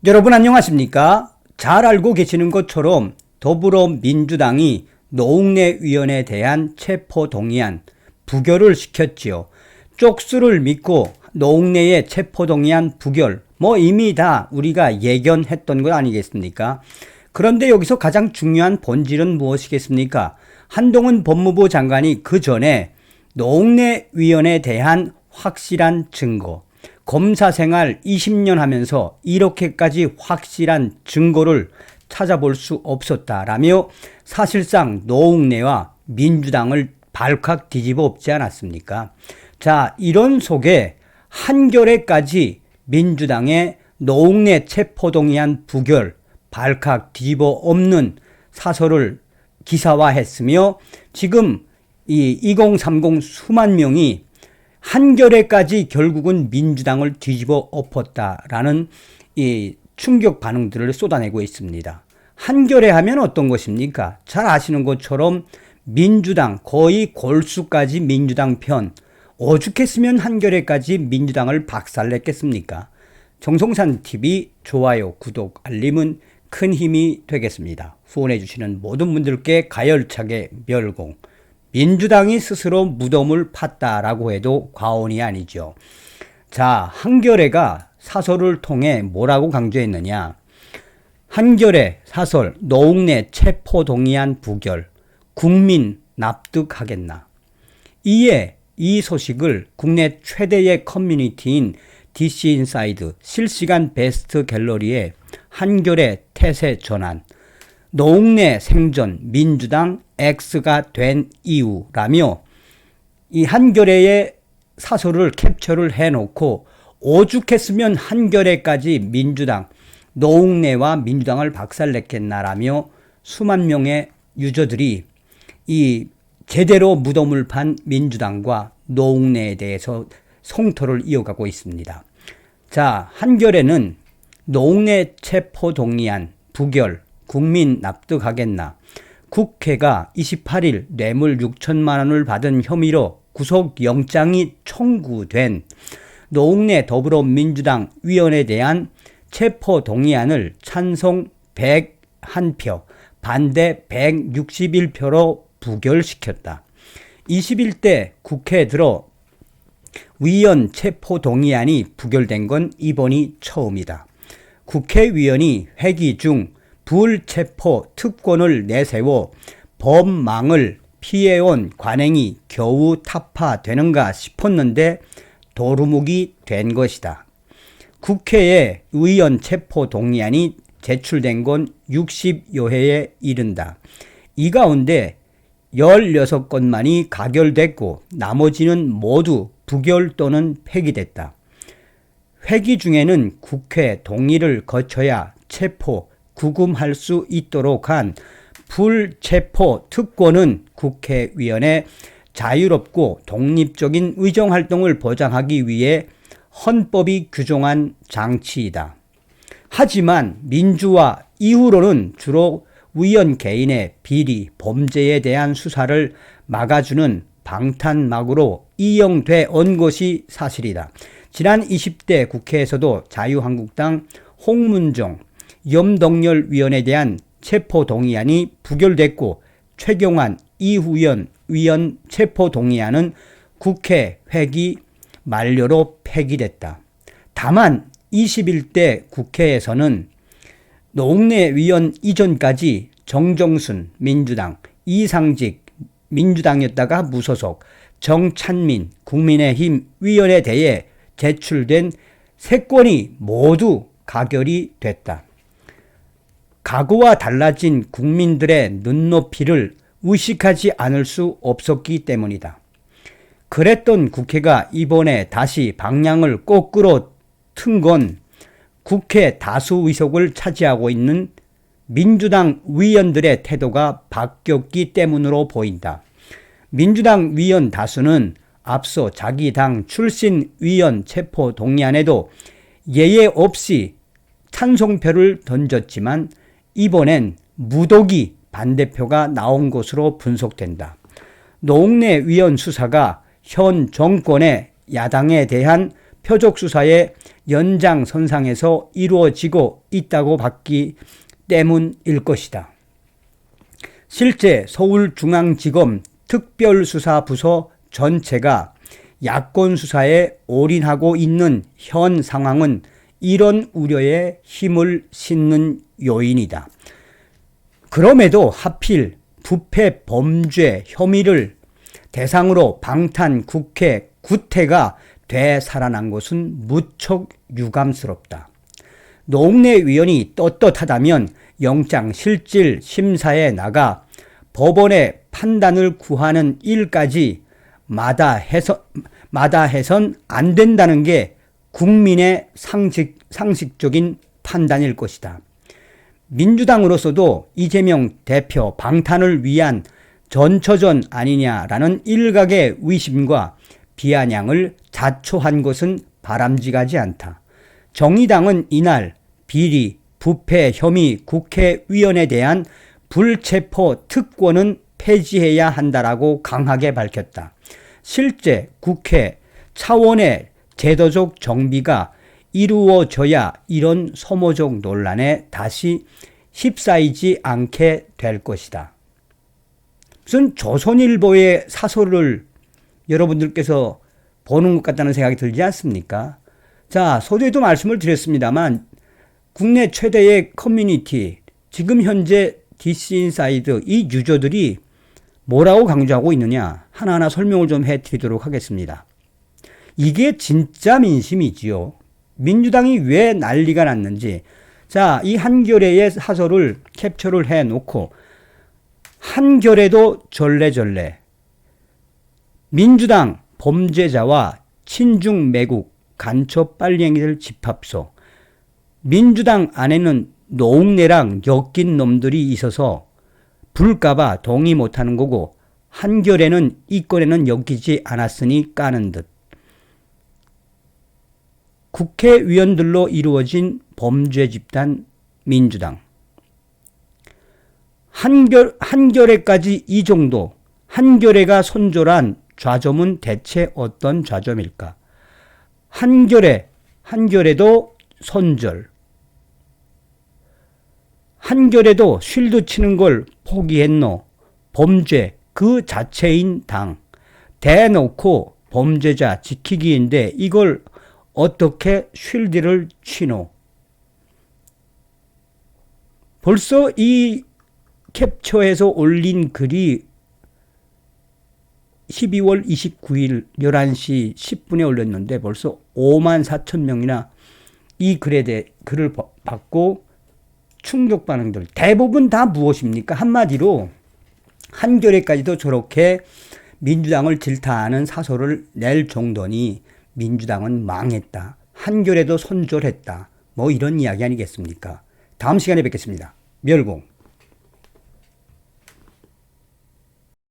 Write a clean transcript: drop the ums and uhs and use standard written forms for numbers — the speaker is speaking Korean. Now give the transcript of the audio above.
여러분 안녕하십니까? 잘 알고 계시는 것처럼 더불어민주당이 노웅래 위원에 대한 체포동의안 부결을 시켰지요. 쪽수를 믿고 노웅래의 체포동의안 부결 이미 다 우리가 예견했던 것 아니겠습니까? 그런데 여기서 가장 중요한 본질은 무엇이겠습니까? 한동훈 법무부 장관이 그 전에 노웅래 위원에 대한 확실한 증거, 검사 생활 20년 하면서 이렇게까지 확실한 증거를 찾아볼 수 없었다라며 사실상 노웅래와 민주당을 발칵 뒤집어 엎지 않았습니까? 자, 이런 속에 한겨레까지 민주당의 노웅래 체포동의안 부결 발칵 뒤집어 엎는 사설을 기사화했으며 지금 이 2030 수만 명이 한겨레까지 결국은 민주당을 뒤집어 엎었다라는 이 충격 반응들을 쏟아내고 있습니다. 한겨레 하면 어떤 것입니까? 잘 아시는 것처럼 민주당 거의 골수까지 민주당 편, 오죽했으면 한겨레까지 민주당을 박살냈겠습니까? 정성산TV 좋아요, 구독, 알림은 큰 힘이 되겠습니다. 후원해 주시는 모든 분들께 가열차게 멸공. 민주당이 스스로 무덤을 팠다라고 해도 과언이 아니죠. 자, 한겨레가 사설을 통해 뭐라고 강조했느냐. 한겨레 사설 노웅래 체포동의안 부결 국민 납득하겠나. 이에 이 소식을 국내 최대의 커뮤니티인 DC인사이드 실시간 베스트 갤러리에 한겨레 태세 전환 노웅래 생전 민주당 X가 된 이유라며 이 한겨레의 사설을 캡처를 해놓고 오죽했으면 한겨레까지 민주당 노웅래와 민주당을 박살냈겠나라며 수만 명의 유저들이 이 제대로 무덤을 판 민주당과 노웅래에 대해서 성토를 이어가고 있습니다. 자, 한겨레는 노웅래 체포동의안 부결 국민 납득하겠나. 국회가 28일 뇌물 6천만 원을 받은 혐의로 구속영장이 청구된 노웅래 더불어민주당 위원에 대한 체포동의안을 찬성 101표, 반대 161표로 부결시켰다. 21대 국회에 들어 위원 체포동의안이 부결된 건 이번이 처음이다. 국회의원이 회기 중 불체포 특권을 내세워 법망을 피해온 관행이 겨우 타파되는가 싶었는데 도루묵이 된 것이다. 국회에 의원 체포 동의안이 제출된 건 60여 회에 이른다. 이 가운데 16건만이 가결됐고 나머지는 모두 부결 또는 폐기됐다. 회기 중에는 국회 동의를 거쳐야 체포, 구금할 수 있도록 한 불체포 특권은 국회의원의 자유롭고 독립적인 의정활동을 보장하기 위해 헌법이 규정한 장치이다. 하지만 민주화 이후로는 주로 의원 개인의 비리, 범죄에 대한 수사를 막아주는 방탄막으로 이용돼 온 것이 사실이다. 지난 20대 국회에서도 자유한국당 홍문종, 염동열 위원에 대한 체포동의안이 부결됐고 최경환, 이후연 위원 체포동의안은 국회 회기 만료로 폐기됐다. 다만 21대 국회에서는 노웅래 위원 이전까지 정정순 민주당, 이상직 민주당이었다가 무소속, 정찬민 국민의힘 위원에 대해 제출된 3건이 모두 가결이 됐다. 과거와 달라진 국민들의 눈높이를 의식하지 않을 수 없었기 때문이다. 그랬던 국회가 이번에 다시 방향을 거꾸로 튼 건 국회 다수 의석을 차지하고 있는 민주당 위원들의 태도가 바뀌었기 때문으로 보인다. 민주당 위원 다수는 앞서 자기 당 출신 위원 체포 동의안에도 예외 없이 찬성표를 던졌지만 이번엔 무더기 반대표가 나온 것으로 분석된다. 노웅래 위원 수사가 현 정권의 야당에 대한 표적 수사의 연장선상에서 이루어지고 있다고 봤기 때문일 것이다. 실제 서울중앙지검 특별수사부서 전체가 야권 수사에 올인하고 있는 현 상황은 이런 우려에 힘을 싣는 요인이다. 그럼에도 하필 부패 범죄 혐의를 대상으로 방탄 국회 구태가 되살아난 것은 무척 유감스럽다. 노웅래 의원이 떳떳하다면 영장실질 심사에 나가 법원의 판단을 구하는 일까지 마다해선 안 된다는 게 국민의 상식적인 판단일 것이다. 민주당으로서도 이재명 대표 방탄을 위한 전처전 아니냐라는 일각의 의심과 비아냥을 자초한 것은 바람직하지 않다. 정의당은 이날 비리, 부패 혐의 국회의원에 대한 불체포 특권은 폐지해야 한다라고 강하게 밝혔다. 실제 국회 차원의 제도적 정비가 이루어져야 이런 소모적 논란에 다시 휩싸이지 않게 될 것이다. 무슨 조선일보의 사설을 여러분들께서 보는 것 같다는 생각이 들지 않습니까? 자, 서두에도 말씀을 드렸습니다만 국내 최대의 커뮤니티, 지금 현재 디스인사이드 이 유저들이 뭐라고 강조하고 있느냐 하나하나 설명을 좀 해드리도록 하겠습니다. 이게 진짜 민심이지요. 민주당이 왜 난리가 났는지. 자, 이 한겨레의 사설을 캡처를 해놓고 한겨레도 절레절레 민주당 범죄자와 친중 매국 간첩 빨갱이들 집합소. 민주당 안에는 노웅래랑 엮인 놈들이 있어서 불까봐 동의 못하는 거고 한겨레는 이 건에는 엮이지 않았으니 까는 듯. 국회의원들로 이루어진 범죄 집단 민주당. 한겨레까지 이 정도. 한겨레가 손절한 좌점은 대체 어떤 좌점일까? 한겨레도 손절. 한겨레도 쉴드 치는 걸 포기했노. 범죄 그 자체인 당. 대놓고 범죄자 지키기인데 이걸 어떻게 쉴드를 치노? 벌써 이 캡처해서 올린 글이 12월 29일 11시 10분에 올렸는데 벌써 5만 4천 명이나 이 글을 받고 충격 반응들. 대부분 다 무엇입니까? 한마디로 한겨레까지도 저렇게 민주당을 질타하는 사설을 낼 정도니 민주당은 망했다. 한겨레도 손절했다. 뭐 이런 이야기 아니겠습니까? 다음 시간에 뵙겠습니다. 멸공.